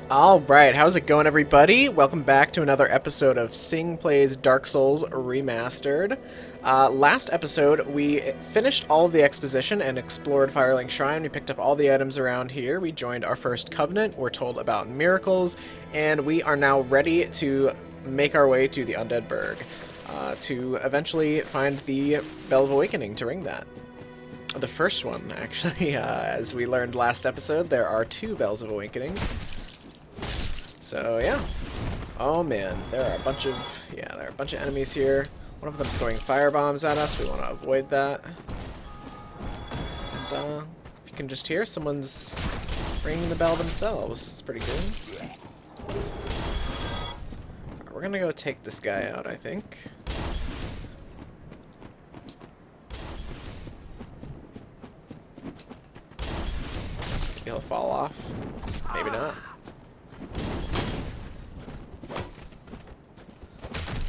Alright, how's it going, everybody? Welcome back to another episode of Sing Plays Dark Souls Remastered. Last episode, we finished all of the exposition and explored Firelink Shrine. We picked up all the items around here. We joined our first covenant. We're told about miracles, and we are now ready to make our way to the Undead Burg to eventually find the Bell of Awakening to ring that. The first one, actually. As we learned last episode, there are two Bells of Awakening. So yeah. Oh man, there are a bunch of enemies here. One of them throwing fire bombs at us. We want to avoid that. And if you can just hear, someone's ringing the bell themselves. It's pretty good. Alright, we're gonna go take this guy out, I think. He'll fall off. Maybe not.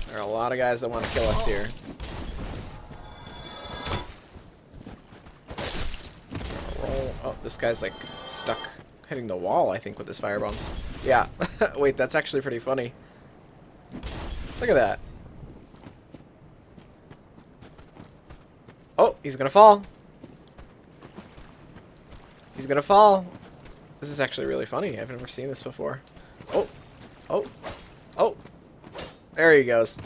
There are a lot of guys that want to kill us here. Roll. Oh, this guy's like stuck hitting the wall, I think, with his fire bombs. Yeah. Wait, that's actually pretty funny. Look at that. Oh, he's gonna fall. He's gonna fall. This is actually really funny. I've never seen this before. Oh. Oh. Oh. There he goes.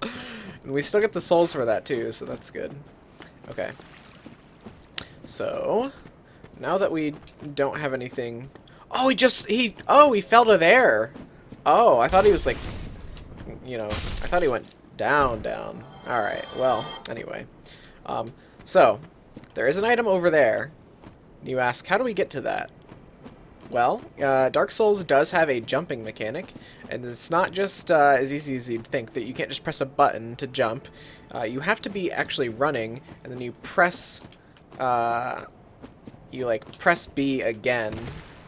And we still get the souls for that too, so that's good. Okay. So, now that we don't have anything... Oh, he fell to there. Oh, I thought he was like, I thought he went down. Alright, well, anyway. So, there is an item over there. You ask, how do we get to that? Well, Dark Souls does have a jumping mechanic, and it's not just as easy as you'd think, that you can't just press a button to jump. You have to be actually running, and then you press, press B again.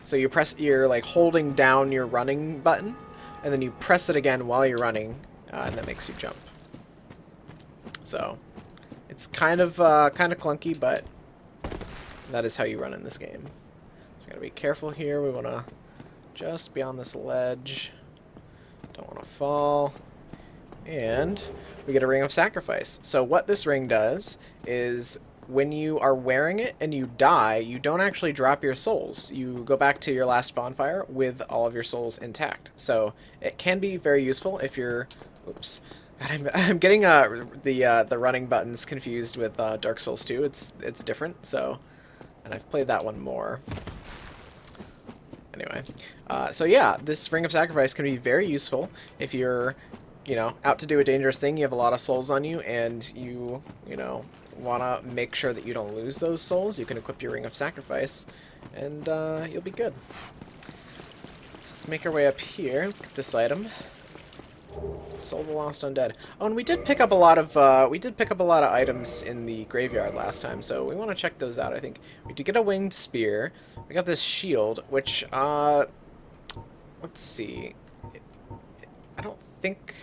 So you're like holding down your running button, and then you press it again while you're running, and that makes you jump. So, it's kind of clunky, but that is how you run in this game. Gotta be careful here. We want to just be on this ledge. Don't want to fall. And we get a Ring of Sacrifice. So what this ring does is when you are wearing it and you die, you don't actually drop your souls. You go back to your last bonfire with all of your souls intact. So it can be very useful if you're... Oops. God, I'm getting the running buttons confused with Dark Souls 2. It's different, so... And I've played that one more. Anyway, so yeah, this Ring of Sacrifice can be very useful if you're, out to do a dangerous thing, you have a lot of souls on you, and you want to make sure that you don't lose those souls. You can equip your Ring of Sacrifice, and you'll be good. So let's make our way up here. Let's get this item. Soul of the Lost Undead. Oh, and we did pick up a lot of items in the graveyard last time, so we want to check those out. I think we did get a winged spear. We got this shield, which let's see. I think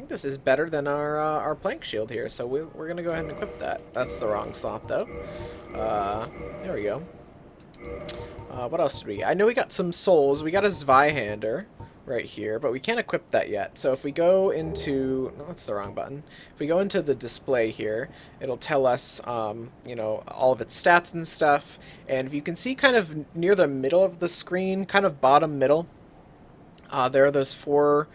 this is better than our plank shield here, so we're gonna go ahead and equip that. That's the wrong slot though. There we go. What else did we get? I know we got some souls. We got a Zweihander right here, but we can't equip that yet. So if we go into... No, that's the wrong button. If we go into the display here, it'll tell us, all of its stats and stuff. And if you can see kind of near the middle of the screen, kind of bottom middle, there are those four,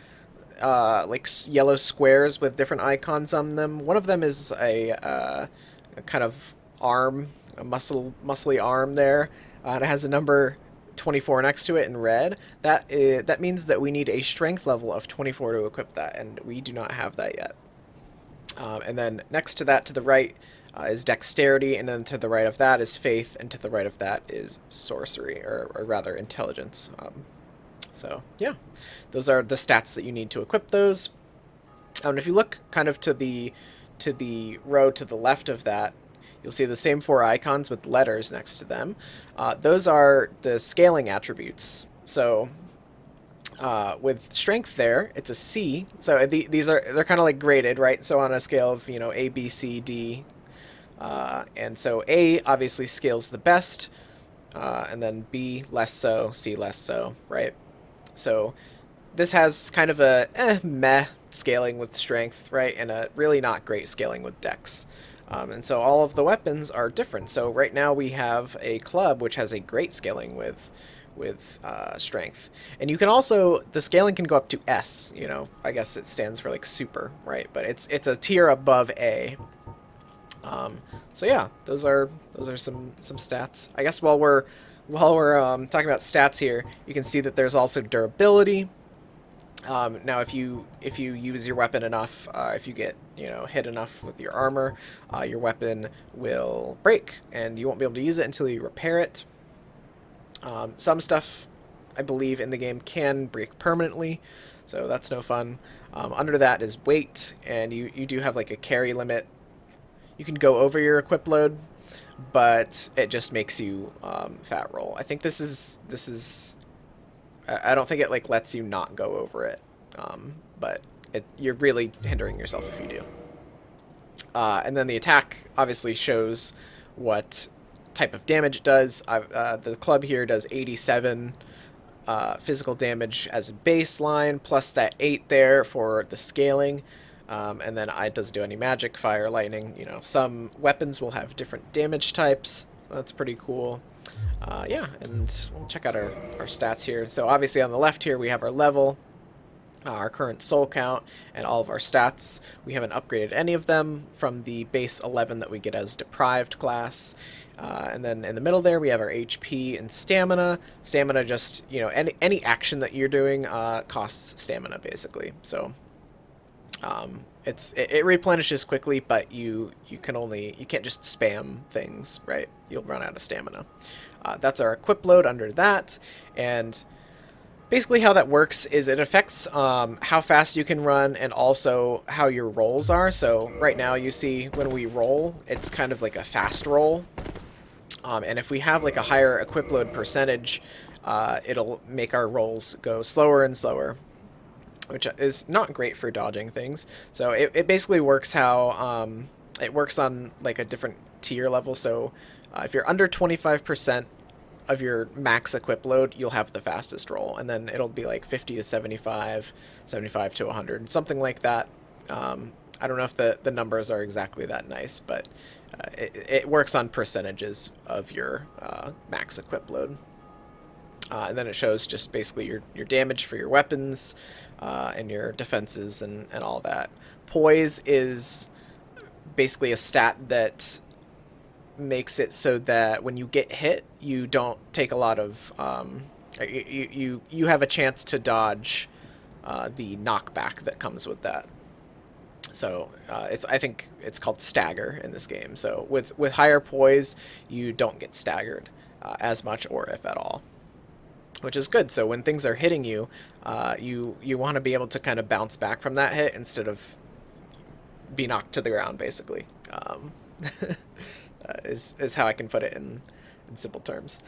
yellow squares with different icons on them. One of them is a kind of arm, a muscly arm there. And it has a number 24 next to it in red. That means that we need a strength level of 24 to equip that, and we do not have that yet. And then next to that, to the right, is dexterity, and then to the right of that is faith, and to the right of that is sorcery, or rather intelligence. So yeah, those are the stats that you need to equip those. And if you look kind of to the row to the left of that, you'll see the same four icons with letters next to them. Those are the scaling attributes. So with strength there, it's a C. So they're kind of like graded, right? So on a scale of A, B, C, D, and so A obviously scales the best. and then B less so, C less so, right? So this has kind of a meh scaling with strength, right, and a really not great scaling with dex. And so all of the weapons are different. So right now we have a club which has a great scaling with strength, and you can also, the scaling can go up to S. You know, I guess it stands for like super, right? But it's a tier above A. So yeah, those are some stats. I guess while we're talking about stats here, you can see that there's also durability. Now, if you use your weapon enough, if you get hit enough with your armor, your weapon will break, and you won't be able to use it until you repair it. Some stuff, I believe, in the game can break permanently, so that's no fun. Under that is weight, and you do have like a carry limit. You can go over your equip load, but it just makes you fat roll. I think this is I don't think it like lets you not go over it, but you're really hindering yourself if you do. And then the attack obviously shows what type of damage it does. The club here does 87 physical damage as a baseline, plus that 8 there for the scaling. And then it doesn't do any magic, fire, lightning. Some weapons will have different damage types. So that's pretty cool. Yeah, and we'll check out our stats here. So obviously on the left here we have our level, our current soul count, and all of our stats. We haven't upgraded any of them from the base 11 that we get as deprived class. And then in the middle there we have our HP and stamina. Stamina just, any action that you're doing costs stamina basically. So it replenishes quickly, but you can't just spam things, right? You'll run out of stamina. That's our equip load under that, and basically how that works is it affects how fast you can run and also how your rolls are. So right now you see when we roll, it's kind of like a fast roll, and if we have like a higher equip load percentage, it'll make our rolls go slower and slower, which is not great for dodging things. So it basically works how it works on like a different tier level. So if you're under 25% of your max equip load, you'll have the fastest roll, and then it'll be like 50 to 75, 75 to 100, something like that. I don't know if the numbers are exactly that nice, but it works on percentages of your max equip load. And then it shows just basically your damage for your weapons and your defenses and all that. Poise is basically a stat that makes it so that when you get hit, you don't take a lot of... you have a chance to dodge the knockback that comes with that. So I think it's called stagger in this game. So with higher poise, you don't get staggered as much, or if at all, which is good. So when things are hitting you, you want to be able to kind of bounce back from that hit instead of be knocked to the ground, basically. Is how I can put it in simple terms.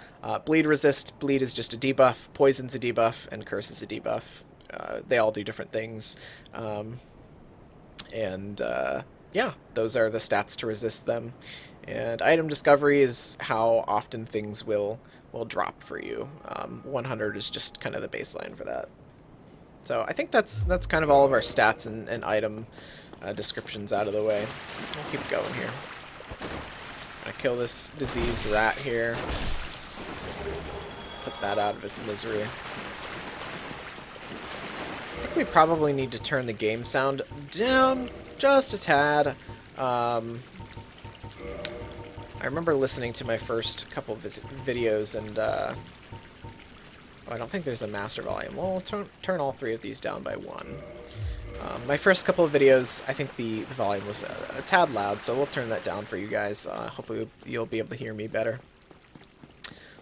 Bleed resist. Bleed is just a debuff. Poison's a debuff, and curse is a debuff. They all do different things. Yeah, those are the stats to resist them. And item discovery is how often things will drop for you. 100 is just kind of the baseline for that. So I think that's kind of all of our stats and item descriptions out of the way. We'll keep going here. I'm gonna kill this diseased rat here. Put that out of its misery. I think we probably need to turn the game sound down just a tad. I remember listening to my first couple of videos, and I don't think there's a master volume. Well, we'll turn all three of these down by one. My first couple of videos, I think the volume was a tad loud, so we'll turn that down for you guys. Hopefully you'll be able to hear me better.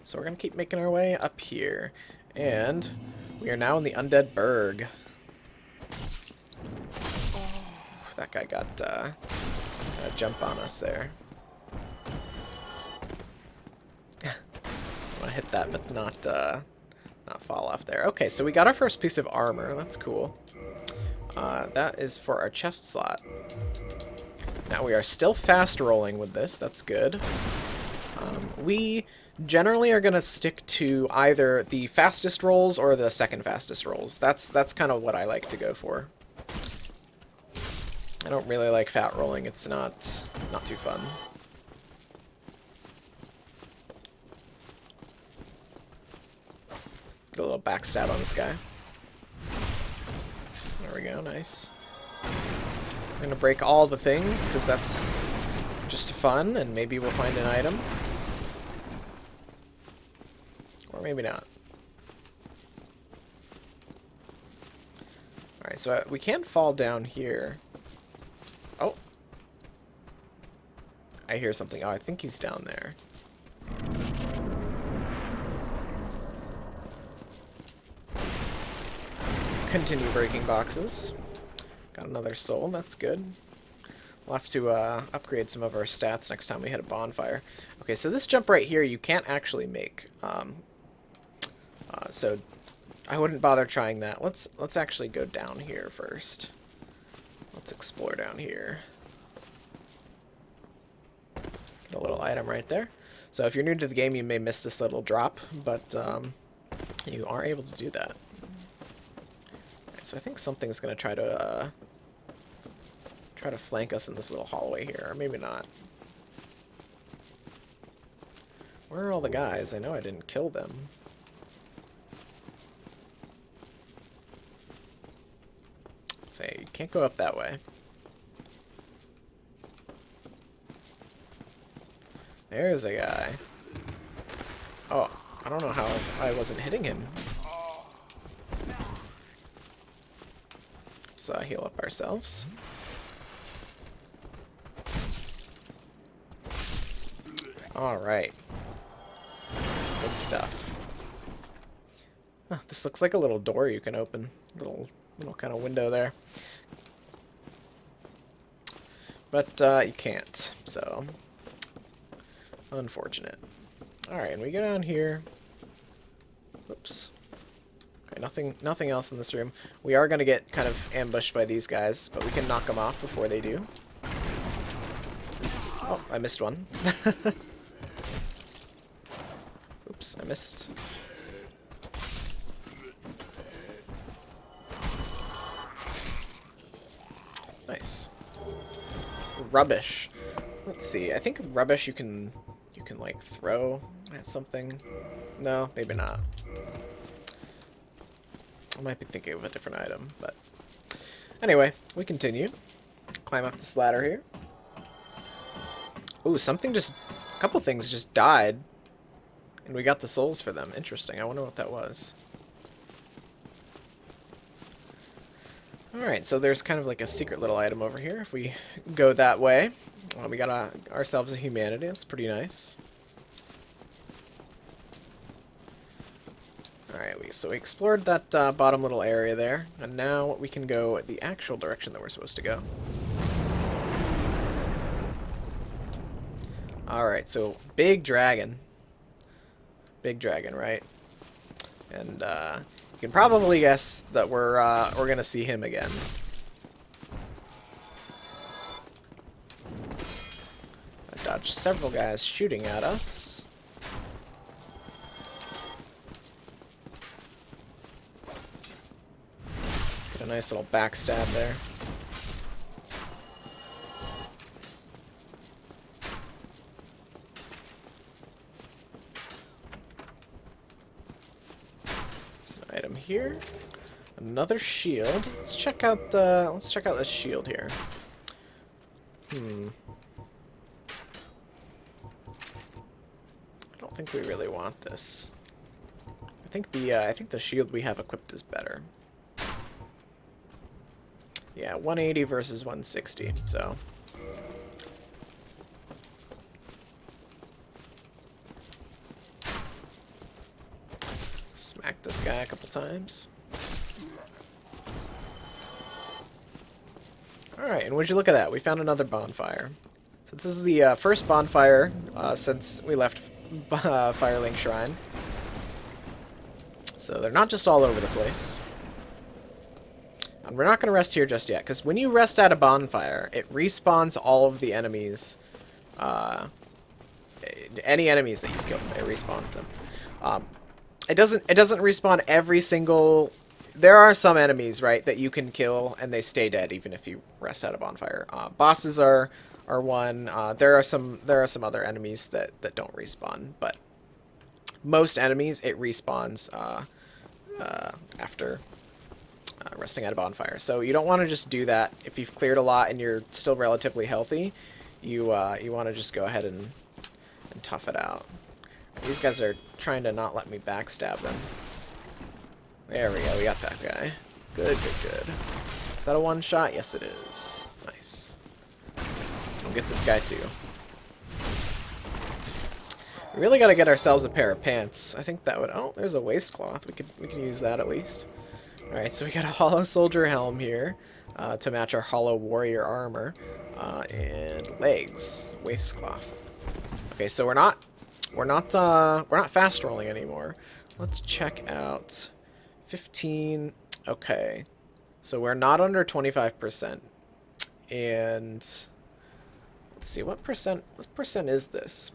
So we're going to keep making our way up here. And we are now in the Undead Burg. Oh, that guy got a jump on us there. I want to hit that, but not fall off there. Okay, so we got our first piece of armor. That's cool. That is for our chest slot. Now we are still fast rolling with this. That's good. We generally are going to stick to either the fastest rolls or the second fastest rolls. That's kind of what I like to go for. I don't really like fat rolling. It's not too fun. Get a little backstab on this guy. There we go, nice. I'm going to break all the things, because that's just fun, and maybe we'll find an item. Or maybe not. Alright, so we can't fall down here. Oh. I hear something. Oh, I think he's down there. Continue breaking boxes. Got another soul, that's good. We'll have to upgrade some of our stats next time we hit a bonfire. Okay, so this jump right here you can't actually make. So I wouldn't bother trying that. Let's actually go down here first. Let's explore down here. Get a little item right there. So if you're new to the game, you may miss this little drop, but you are able to do that. Right, so I think something's going to try to flank us in this little hallway here, or maybe not. Where are all the guys? I know I didn't kill them. Say, you can't go up that way. There's a guy. Oh, I don't know how I wasn't hitting him. Let's heal up ourselves. Alright. Good stuff. Huh, this looks like a little door you can open. Little kind of window there. But you can't, so unfortunate. Alright, and we go down here. Oops. Okay, nothing else in this room. We are going to get kind of ambushed by these guys, but we can knock them off before they do. Oh, I missed one. Oops, I missed. Nice. Rubbish. Let's see. I think rubbish you can like throw at something. No, maybe not. I might be thinking of a different item, but anyway, we continue. Climb up this ladder here. Ooh, a couple things just died, and we got the souls for them. Interesting. I wonder what that was. Alright, so there's kind of like a secret little item over here. If we go that way, we got ourselves a humanity. That's pretty nice. Alright, so we explored that bottom little area there, and now we can go the actual direction that we're supposed to go. Alright, so big dragon. Big dragon, right? And you can probably guess that we're gonna see him again. I dodged several guys shooting at us. Get a nice little backstab there. Item here, another shield. Let's check out this shield here. I don't think we really want this. I think the shield we have equipped is better. Yeah, 180 versus 160. So. Smack this guy a couple times. Alright, and would you look at that? We found another bonfire. So this is the first bonfire since we left Firelink Shrine. So they're not just all over the place. And we're not going to rest here just yet, because when you rest at a bonfire, it respawns all of the enemies Any enemies that you've killed, it respawns them. It doesn't respawn every single. There are some enemies, right, that you can kill and they stay dead even if you rest at a bonfire. Bosses are one. There are some other enemies that don't respawn, but most enemies it respawns after resting at a bonfire. So you don't want to just do that if you've cleared a lot and you're still relatively healthy. You want to just go ahead and tough it out. These guys are trying to not let me backstab them. There we go, we got that guy. Good, good, good. Is that a one-shot? Yes, it is. Nice. We'll get this guy too. We really got to get ourselves a pair of pants. I think that would... Oh, there's a waistcloth. We could use that at least. All right, so we got a hollow soldier helm here to match our hollow warrior armor, and legs, waistcloth. Okay, so we're not fast rolling anymore. Let's check out 15. Okay, so we're not under 25%, and let's see what percent is this.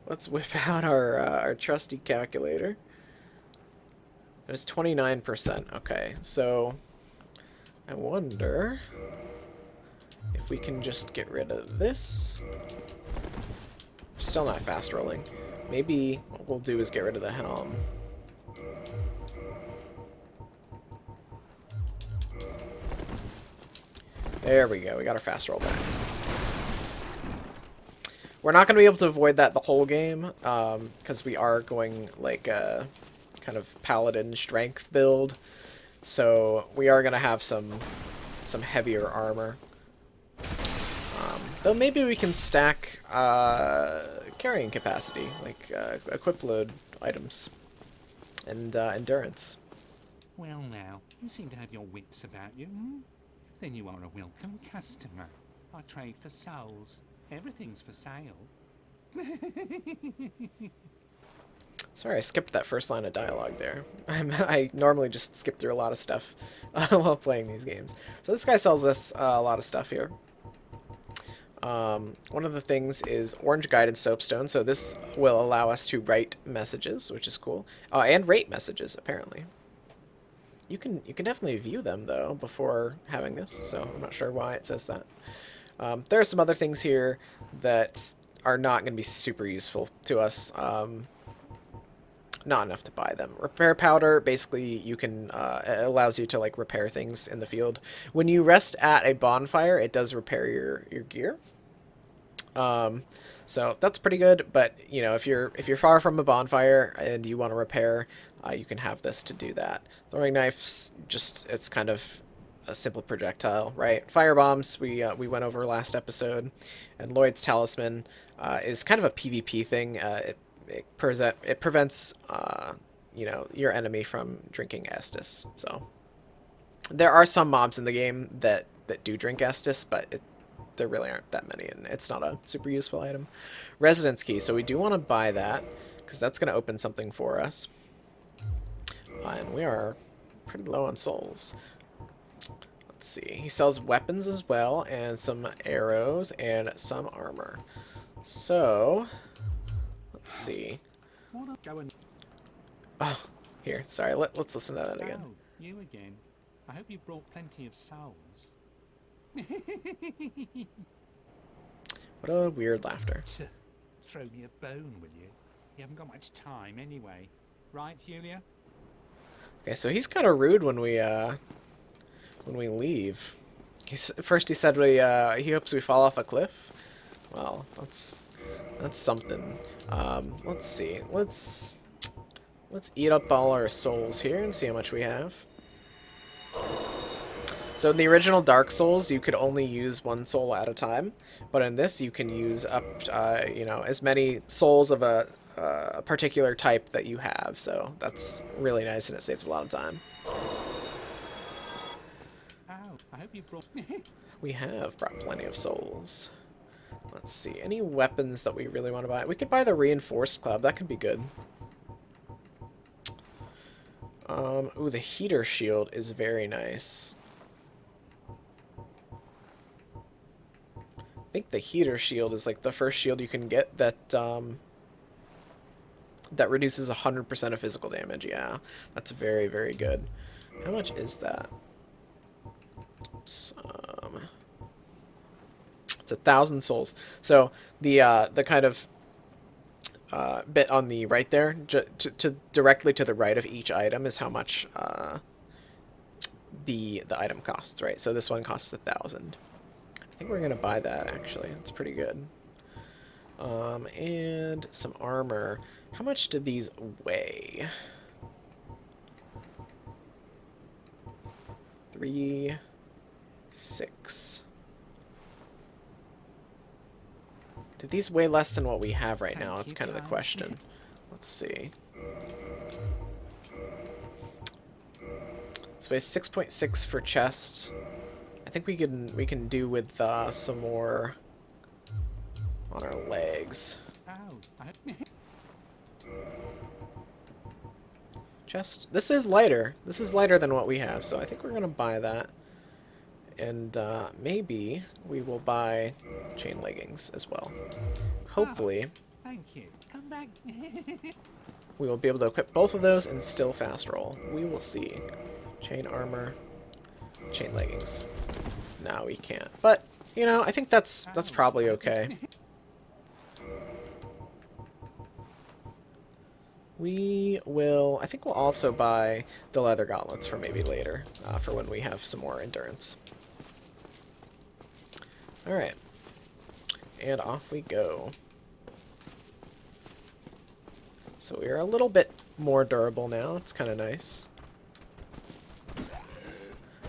Let's whip out our trusty calculator. It's 29%. Okay, so I wonder if we can just get rid of this. Still not fast rolling. Maybe what we'll do is get rid of the helm. There we go. We got our fast roll back. We're not going to be able to avoid that the whole game, because we are going like a kind of paladin strength build. So we are going to have some heavier armor. Though maybe we can stack carrying capacity, like equip load items, and endurance. Well now, you seem to have your wits about you, hmm? Then you are a welcome customer. I trade for souls. Everything's for sale. Sorry, I skipped that first line of dialogue there. I normally just skip through a lot of stuff while playing these games. So this guy sells us a lot of stuff here. One of the things is orange guided soapstone, so this will allow us to write messages, which is cool, and rate messages apparently. You can definitely view them though before having this, so I'm not sure why it says that. There are some other things here that are not going to be super useful to us. Not enough to buy them. Repair powder, basically you can, it allows you to like repair things in the field. When you rest at a bonfire, it does repair your gear. So that's pretty good, but you know, if you're far from a bonfire and you want to repair, you can have this to do that. Throwing knives, just, it's kind of a simple projectile, right? Fire bombs, we went over last episode, and Lloyd's talisman is kind of a PvP thing. It prevents you know, your enemy from drinking Estus. So there are some mobs in the game that do drink Estus, but there really aren't that many, and it's not a super useful item. Residence key, so we do want to buy that because that's going to open something for us. And we are pretty low on souls. Let's see. He sells weapons as well, and some arrows and some armor. So let's see. Oh, here. Sorry. Let's listen to that again. Oh, you again. I hope you brought plenty of souls. What a weird laughter. Throw me a bone, will you? You haven't got much time anyway. Right, Julia? Okay, so he's kind of rude when we leave. First he said he hopes we fall off a cliff. Well, that's something. Let's see. Let's eat up all our souls here and see how much we have. So in the original Dark Souls, you could only use one soul at a time, but in this you can use up, you know, as many souls of a particular type that you have. So that's really nice, and it saves a lot of time. Oh, I hope you brought. We have brought plenty of souls. Let's see, any weapons that we really want to buy? We could buy the Reinforced Club. That could be good. Ooh, the Heater Shield is very nice. think the heater shield is like the first shield you can get that that reduces 100% of physical damage. Yeah, that's very, very good. How much is that? It's 1,000 souls. So the kind of bit on the right there, to directly to the right of each item is how much the item costs, right? So this one costs 1,000. I think we're gonna buy that actually. It's pretty good. And some armor. How much did these weigh? 3, 6. Did these weigh less than what we have right now? That's kind of the question. Let's see. This weighs 6.6 for chest. I think we can do with some more on our legs. Chest. This is lighter. This is lighter than what we have, so I think we're gonna buy that. And maybe we will buy chain leggings as well. Hopefully, Thank you. Come back. we will be able to equip both of those and still fast roll. We will see. Chain armor, chain leggings. No, we can't. But you know, I think that's probably okay. We will. I think we'll also buy the leather gauntlets for maybe later, for when we have some more endurance. All right, and off we go. So we are a little bit more durable now. It's kind of nice.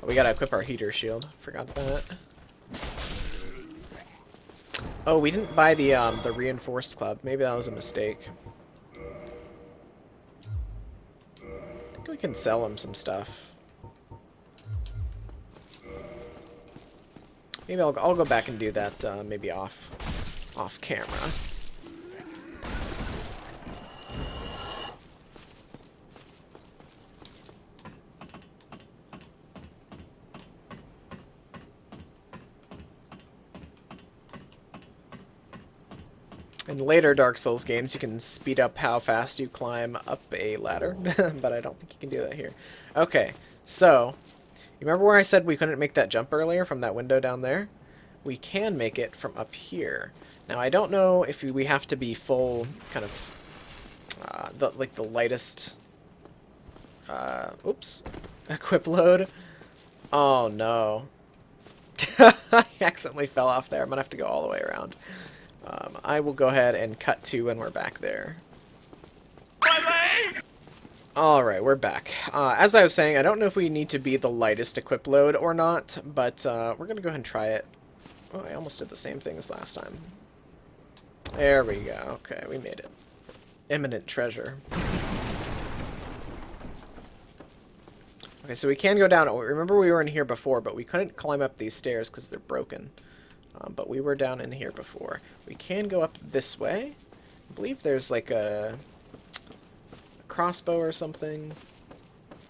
Oh, we gotta equip our heater shield. Forgot that. Oh, we didn't buy the reinforced club. Maybe that was a mistake. I think we can sell him some stuff. Maybe I'll go back and do that maybe off camera. In later Dark Souls games, you can speed up how fast you climb up a ladder, but I don't think you can do that here. Okay, so, you remember where I said we couldn't make that jump earlier from that window down there? We can make it from up here. Now, I don't know if we have to be full, kind of, like the lightest, oops, equip load. Oh, no. I accidentally fell off there. I'm going to have to go all the way around. I will go ahead and cut to when we're back there. Alright, we're back. As I was saying, I don't know if we need to be the lightest equip load or not, but we're going to go ahead and try it. Oh, I almost did the same thing as last time. There we go. Okay, we made it. Imminent treasure. Okay, so we can go down. Remember we were in here before, but we couldn't climb up these stairs because they're broken. But we were down in here before. We can go up this way. I believe there's like a crossbow or something.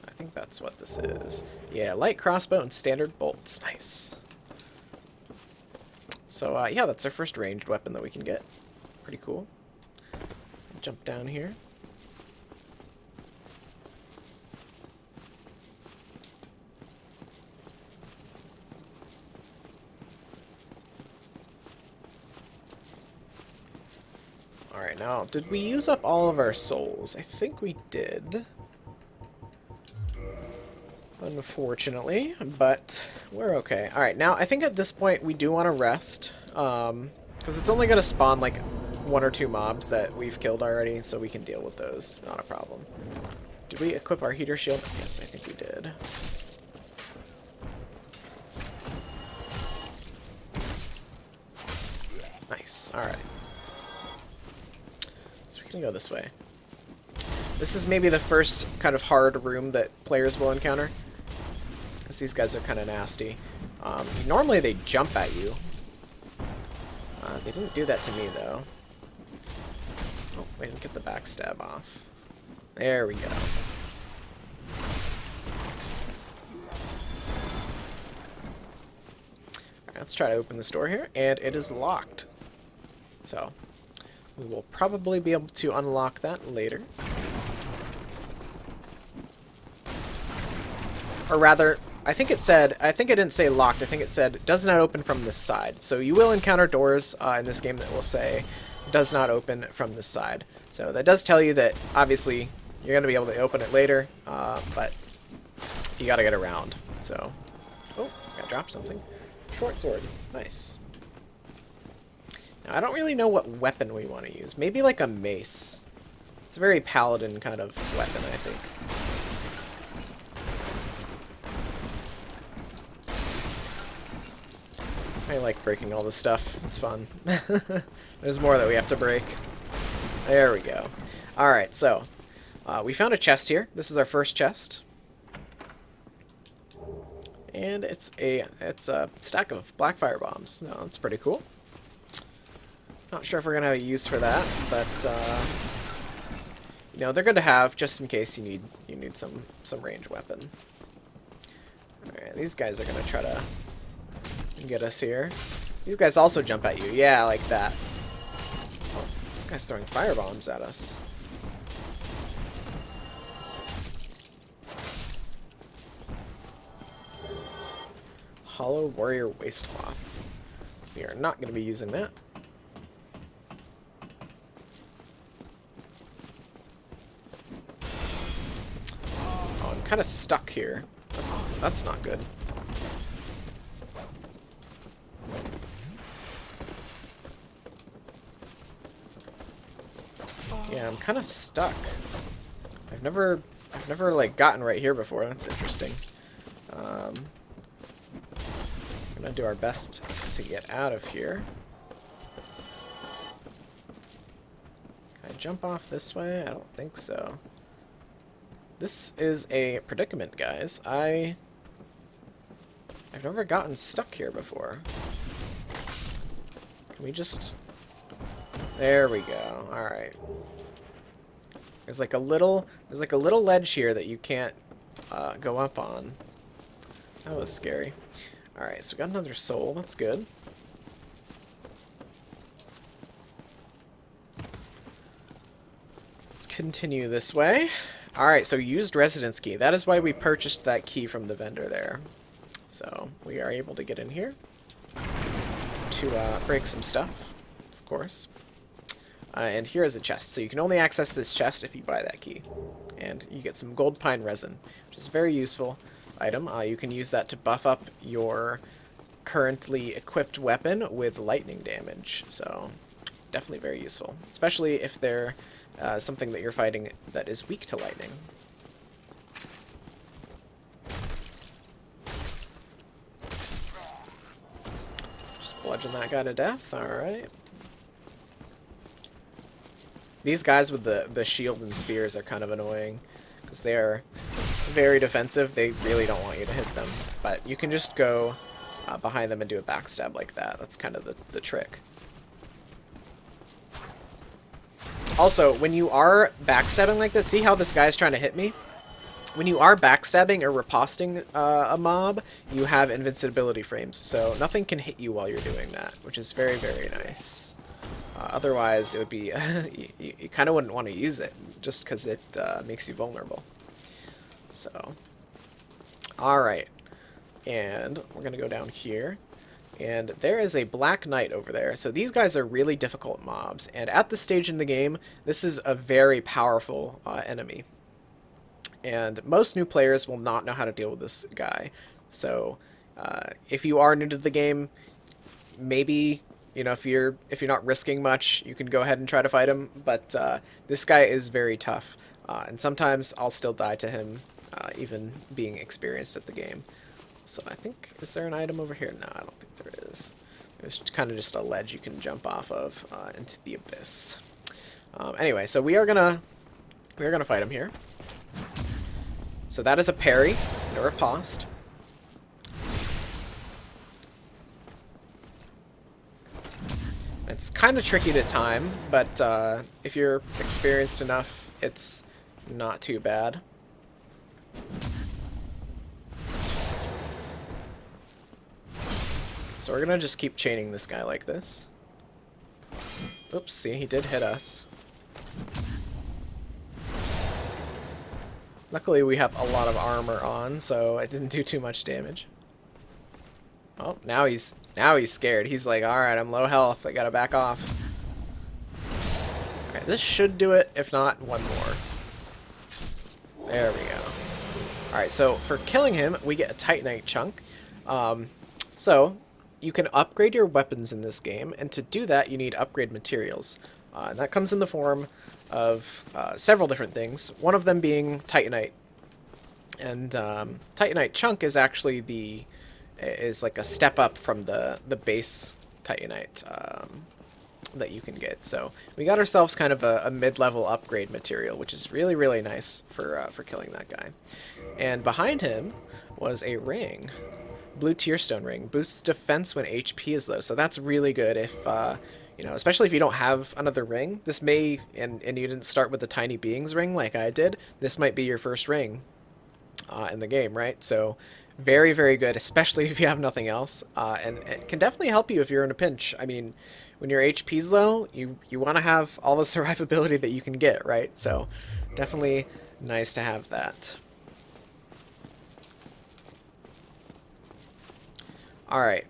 I think that's what this is. Yeah, light crossbow and standard bolts. Nice. So, yeah, that's our first ranged weapon that we can get. Pretty cool. Jump down here. Alright, now, did we use up all of our souls? I think we did. Unfortunately, but we're okay. Alright, now, I think at this point we do want to rest. Because it's only going to spawn, like, 1 or 2 mobs that we've killed already, so we can deal with those. Not a problem. Did we equip our heater shield? Yes, I think we did. Nice. Alright. Go this way. This is maybe the first kind of hard room that players will encounter, because these guys are kind of nasty. Normally they jump at you. They didn't do that to me though. Oh, we didn't get the backstab off. There we go. let's try to open this door here, and it is locked. So, we will probably be able to unlock that later. Or rather, I think it didn't say locked, I think it said does not open from this side. So you will encounter doors in this game that will say does not open from this side. So that does tell you that, obviously, you're going to be able to open it later, but you got to get around. So, oh, it's got to drop something. Short sword. Nice. Now, I don't really know what weapon we want to use. Maybe like a mace. It's a very paladin kind of weapon, I think. I like breaking all this stuff. It's fun. There's more that we have to break. There we go. Alright, so we found a chest here. This is our first chest. And it's a stack of black fire bombs. No, that's pretty cool. Not sure if we're gonna have a use for that, but you know, they're good to have just in case you need some range weapon. Alright, these guys are gonna try to get us here. These guys also jump at you. Yeah, like that. Oh, this guy's throwing fire bombs at us. Hollow Warrior Waistcloth. We are not going to be using that. Oh, I'm kind of stuck here. That's not good. Yeah, I'm kind of stuck. I've never like gotten right here before. That's interesting. I'm gonna do our best to get out of here. Can I jump off this way? I don't think so. This is a predicament, guys. I've never gotten stuck here before. Can we just... There we go. All right. There's like a little ledge here that you can't go up on. That was scary. All right, so we got another soul. That's good. Let's continue this way. All right, so used residence key. That is why we purchased that key from the vendor there. So we are able to get in here to break some stuff, of course. And here is a chest. So you can only access this chest if you buy that key. And you get some gold pine resin, which is a very useful item. You can use that to buff up your currently equipped weapon with lightning damage. So definitely very useful, especially if they're something that you're fighting that is weak to lightning. Just bludgeon that guy to death. Alright. These guys with the shield and spears are kind of annoying because they are very defensive. They really don't want you to hit them. But you can just go behind them and do a backstab like that. That's kind of the trick. Also, when you are backstabbing like this, see how this guy's trying to hit me? When you are backstabbing or riposting a mob, you have invincibility frames. So nothing can hit you while you're doing that, which is very, very nice. Otherwise, it would be you kind of wouldn't want to use it just because it makes you vulnerable. So, all right, and we're gonna go down here, and there is a Black Knight over there. So these guys are really difficult mobs, and at this stage in the game, this is a very powerful enemy. And most new players will not know how to deal with this guy. So, if you are new to the game, maybe, you know, if you're not risking much, you can go ahead and try to fight him. But this guy is very tough, and sometimes I'll still die to him, even being experienced at the game. So I think, is there an item over here? No, I don't think there is. There's kind of just a ledge you can jump off of into the abyss. Anyway, so we are gonna fight him here. So that is a parry, and a riposte. It's kind of tricky to time, but if you're experienced enough, it's not too bad. So we're gonna just keep chaining this guy like this. Oops, see, he did hit us. Luckily we have a lot of armor on, so it didn't do too much damage. Oh, now he's scared. He's like, alright, I'm low health, I gotta back off. Okay, this should do it, if not, one more. There we go. Alright, so for killing him, we get a Titanite chunk. So, you can upgrade your weapons in this game, and to do that, you need upgrade materials. And that comes in the form of several different things, one of them being Titanite. And Titanite chunk is actually is like a step up from the base Titanite that you can get. So we got ourselves kind of a mid-level upgrade material, which is really, really nice for killing that guy. And behind him was a ring. Blue Tearstone ring. Boosts defense when HP is low. So that's really good if, you know, especially if you don't have another ring. This may, and you didn't start with the Tiny Beings ring like I did, this might be your first ring in the game, right? So very, very good, especially if you have nothing else. And it can definitely help you if you're in a pinch. I mean, when your HP's low, you want to have all the survivability that you can get, right? So definitely nice to have that. Alright,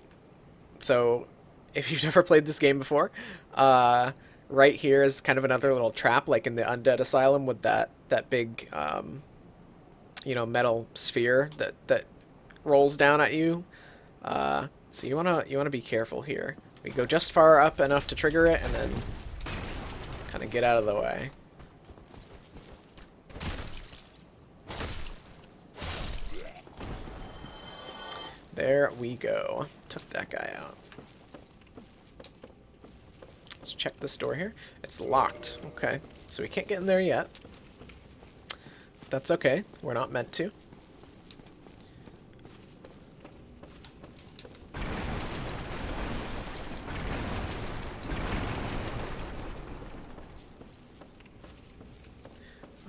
so if you've never played this game before, right here is kind of another little trap, like in the Undead Asylum with that big, you know, metal sphere that rolls down at you. So you wanna be careful here. We go just far up enough to trigger it, and then kind of get out of the way. There we go. Took that guy out. Let's check this door here. It's locked. Okay. So we can't get in there yet. That's okay. We're not meant to.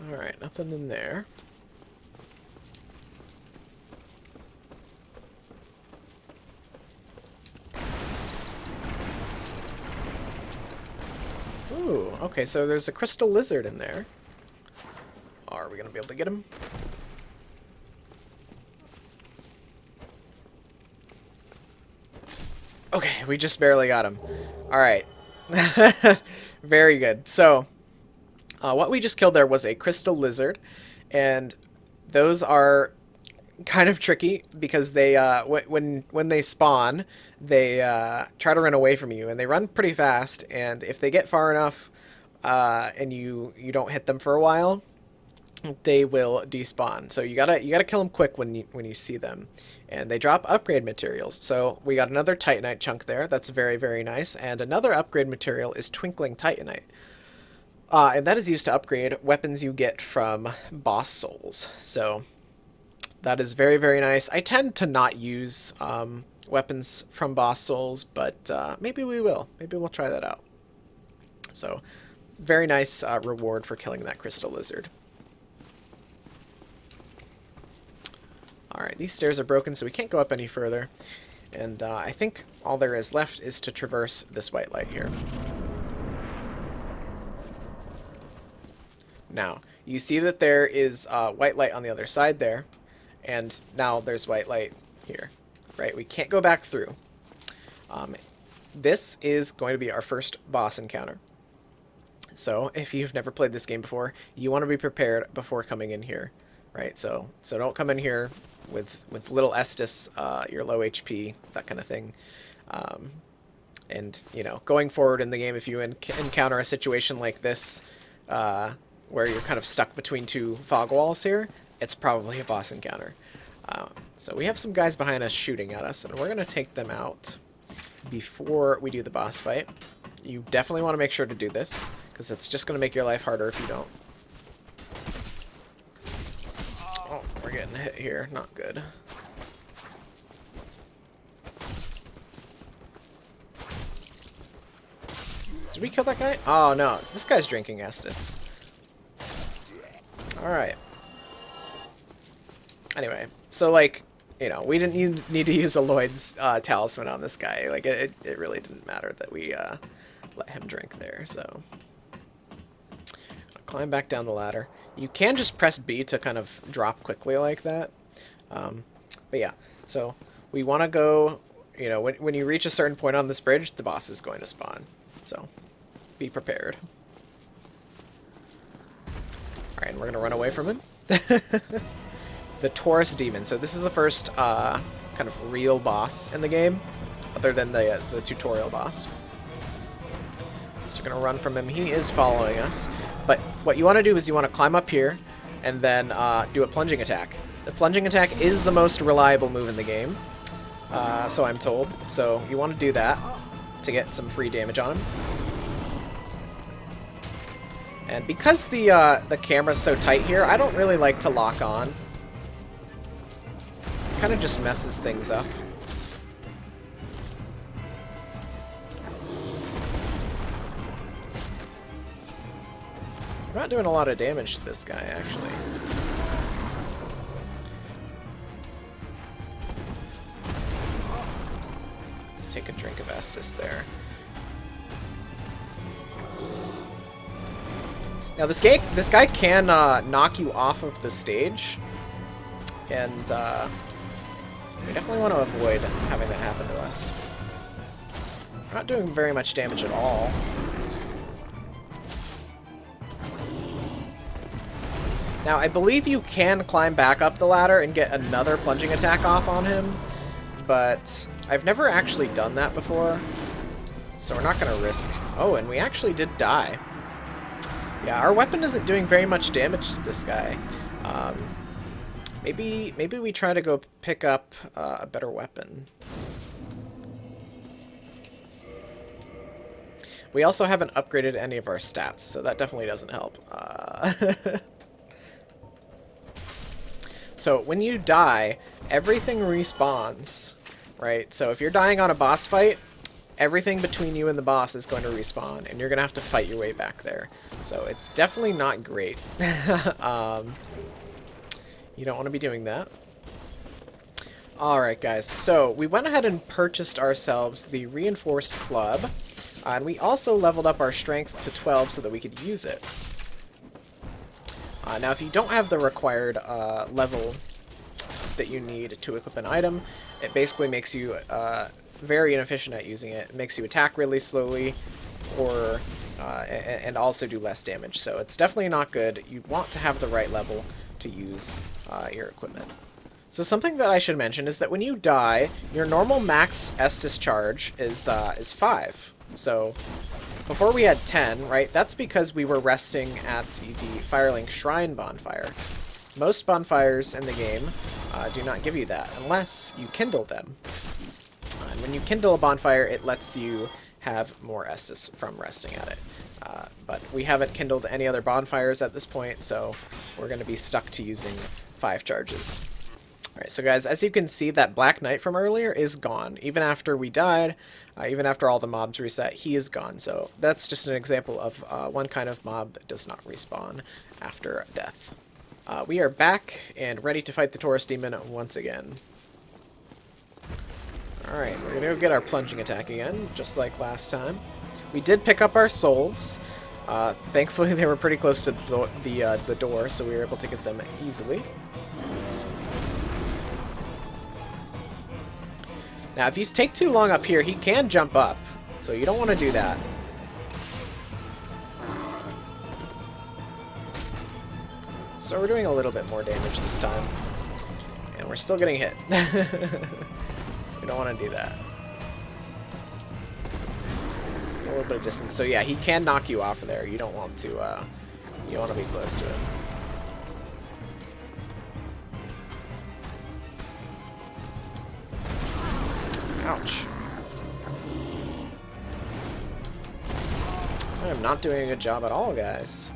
Alright, nothing in there. Ooh, okay, so there's a crystal lizard in there. Are we gonna be able to get him? Okay, we just barely got him. Alright. Very good. So, what we just killed there was a crystal lizard, and those are kind of tricky because they when they spawn, they try to run away from you, and they run pretty fast. And if they get far enough, and you don't hit them for a while, they will despawn. So you gotta kill them quick when you see them. And they drop upgrade materials. So we got another Titanite chunk there. That's very, very nice. And another upgrade material is Twinkling Titanite. And that is used to upgrade weapons you get from boss souls. So that is very, very nice. I tend to not use weapons from boss souls, but maybe we will. Maybe we'll try that out. So very nice reward for killing that crystal lizard. Alright, these stairs are broken, so we can't go up any further. And I think all there is left is to traverse this white light here. Now, you see that there is white light on the other side there, and now there's white light here, right? We can't go back through. This is going to be our first boss encounter. So, if you've never played this game before, you want to be prepared before coming in here, right? So don't come in here with little Estus, your low HP, that kind of thing. And, you know, going forward in the game, if you encounter a situation like this, where you're kind of stuck between two fog walls here, it's probably a boss encounter. So we have some guys behind us shooting at us, and we're going to take them out before we do the boss fight. You definitely want to make sure to do this, because it's just going to make your life harder if you don't. Oh, we're getting hit here. Not good. Did we kill that guy? Oh, no. This guy's drinking Estus. Alright. Anyway, so, like, you know, we didn't need to use a Lloyd's talisman on this guy. Like, it really didn't matter that we let him drink there, so. Climb back down the ladder. You can just press B to kind of drop quickly like that. But yeah, so we want to go, you know, when you reach a certain point on this bridge, the boss is going to spawn. So be prepared. Alright, and we're going to run away from him. The Taurus Demon. So this is the first kind of real boss in the game, other than the tutorial boss. So we're going to run from him. He is following us. But what you want to do is you want to climb up here and then do a plunging attack. The plunging attack is the most reliable move in the game, so I'm told. So you want to do that to get some free damage on him. And because the camera's so tight here, I don't really like to lock on. Kind of just messes things up. We're not doing a lot of damage to this guy, actually. Let's take a drink of Estus there. Now this guy can knock you off of the stage, and we definitely want to avoid having that happen to us. We're not doing very much damage at all. Now, I believe you can climb back up the ladder and get another plunging attack off on him, but I've never actually done that before, so we're not going to risk... Oh, and we actually did die. Yeah, our weapon isn't doing very much damage to this guy. Maybe we try to go pick up a better weapon. We also haven't upgraded any of our stats, so that definitely doesn't help. So when you die, everything respawns, right? So if you're dying on a boss fight, everything between you and the boss is going to respawn, and you're going to have to fight your way back there. So it's definitely not great. You don't want to be doing that. Alright guys, so we went ahead and purchased ourselves the Reinforced Club, and we also leveled up our strength to 12 so that we could use it. Now, if you don't have the required level that you need to equip an item, it basically makes you very inefficient at using it. It makes you attack really slowly, or and also do less damage. So it's definitely not good. You want to have the right level to use your equipment. So something that I should mention is that when you die, your normal max Estus charge is 5. So before we had 10, right? That's because we were resting at the Firelink Shrine bonfire. Most bonfires in the game do not give you that unless you kindle them. And when you kindle a bonfire, it lets you have more Estus from resting at it. But we haven't kindled any other bonfires at this point, so we're going to be stuck to using 5 charges. Alright, so guys, as you can see, that Black Knight from earlier is gone. Even after we died, even after all the mobs reset, he is gone. So that's just an example of one kind of mob that does not respawn after death. We are back and ready to fight the Taurus Demon once again. Alright, we're going to go get our plunging attack again, just like last time. We did pick up our souls. Thankfully, they were pretty close to the door, so we were able to get them easily. Now, if you take too long up here, he can jump up, so you don't want to do that. So we're doing a little bit more damage this time, and we're still getting hit. We don't want to do that. Let's get a little bit of distance. So yeah, he can knock you off of there. You don't want to. You want to be close to him. Ouch. I am not doing a good job at all, guys.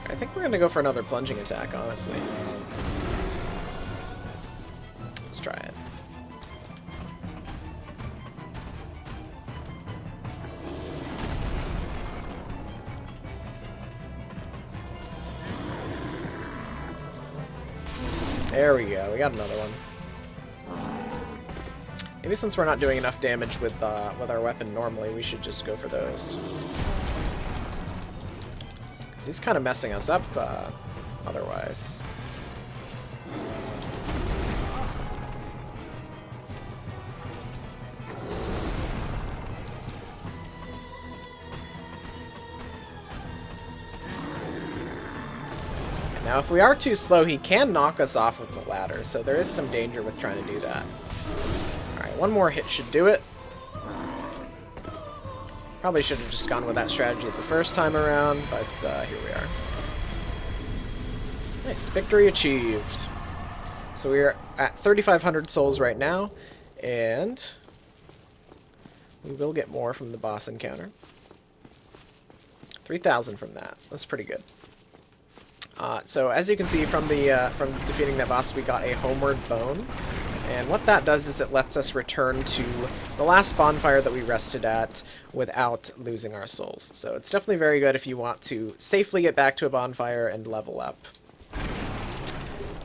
I think we're going to go for another plunging attack, honestly. Let's try it. There we go. We got another one. Maybe since we're not doing enough damage with our weapon normally, we should just go for those. Because he's kind of messing us up otherwise. Now, if we are too slow, he can knock us off of the ladder, so there is some danger with trying to do that. Alright, one more hit should do it. Probably should have just gone with that strategy the first time around, but here we are. Nice, victory achieved. So we are at 3,500 souls right now, and we will get more from the boss encounter. 3,000 from that. That's pretty good. So as you can see from defeating that boss, we got a homeward bone, and what that does is it lets us return to the last bonfire that we rested at without losing our souls. So it's definitely very good if you want to safely get back to a bonfire and level up.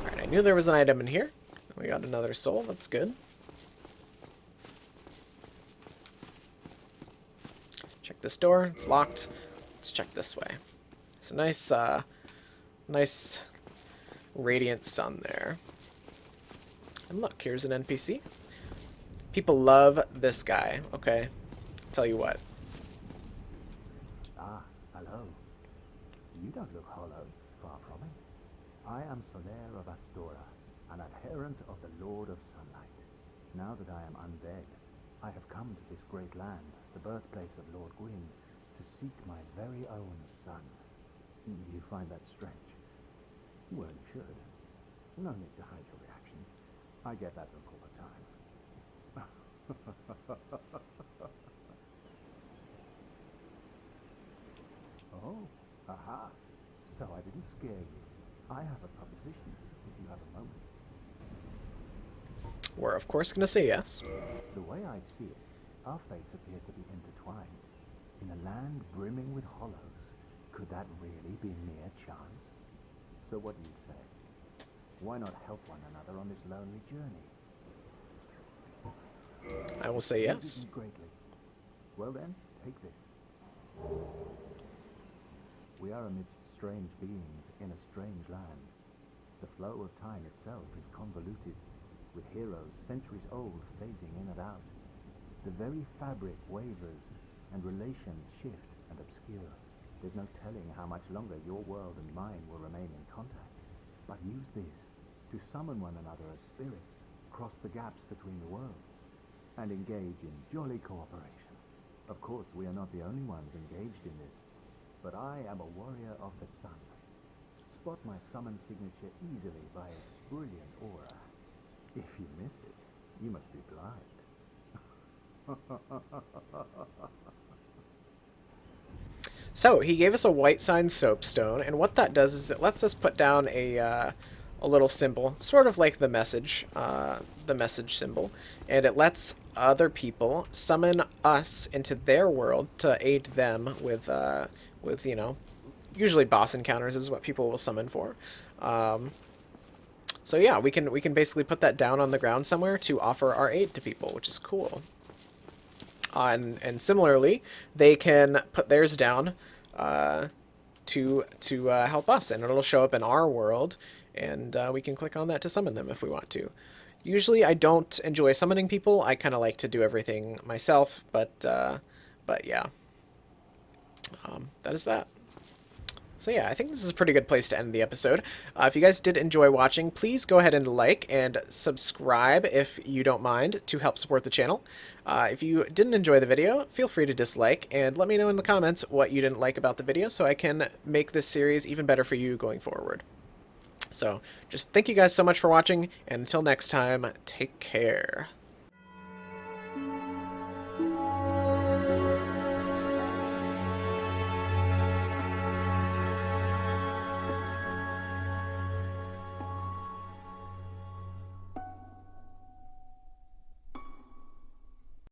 Alright, I knew there was an item in here. We got another soul, that's good. Check this door, it's locked. Let's check this way. It's a nice radiant sun there. And look, here's an NPC. People love this guy, okay? Tell you what. Ah, hello. You don't look hollow, far from it. I am Solaire of Astora, an adherent of the Lord of Sunlight. Now that I am undead, I have come to this great land, the birthplace of Lord Gwyn, to seek my very own son. You find that strange? Well, you should. No need to hide your reaction. I get that look all the time. Oh, aha. So I didn't scare you. I have a proposition, if you have a moment. We're of course gonna say yes. The way I see it, our fates appear to be intertwined. In a land brimming with hollows, could that really be mere chance? So what do you say? Why not help one another on this lonely journey? I will say yes. Greatly. Well then, take this. We are amidst strange beings in a strange land. The flow of time itself is convoluted, with heroes centuries old phasing in and out. The very fabric wavers, and relations shift and obscure. There's no telling how much longer your world and mine will remain in contact. But use this to summon one another as spirits, cross the gaps between the worlds, and engage in jolly cooperation. Of course, we are not the only ones engaged in this, but I am a warrior of the sun. Spot my summon signature easily by its brilliant aura. If you missed it, you must be blind. So he gave us a white sign soapstone, and what that does is it lets us put down a little symbol, sort of like the message symbol, and it lets other people summon us into their world to aid them with you know, usually boss encounters is what people will summon for. So yeah, we can basically put that down on the ground somewhere to offer our aid to people, which is cool. And similarly, they can put theirs down to help us, and it'll show up in our world, and we can click on that to summon them if we want to. Usually, I don't enjoy summoning people. I kind of like to do everything myself, but yeah, that is that. So yeah, I think this is a pretty good place to end the episode. If you guys did enjoy watching, please go ahead and like and subscribe if you don't mind to help support the channel. If you didn't enjoy the video, feel free to dislike and let me know in the comments what you didn't like about the video so I can make this series even better for you going forward. So just thank you guys so much for watching, and until next time, take care.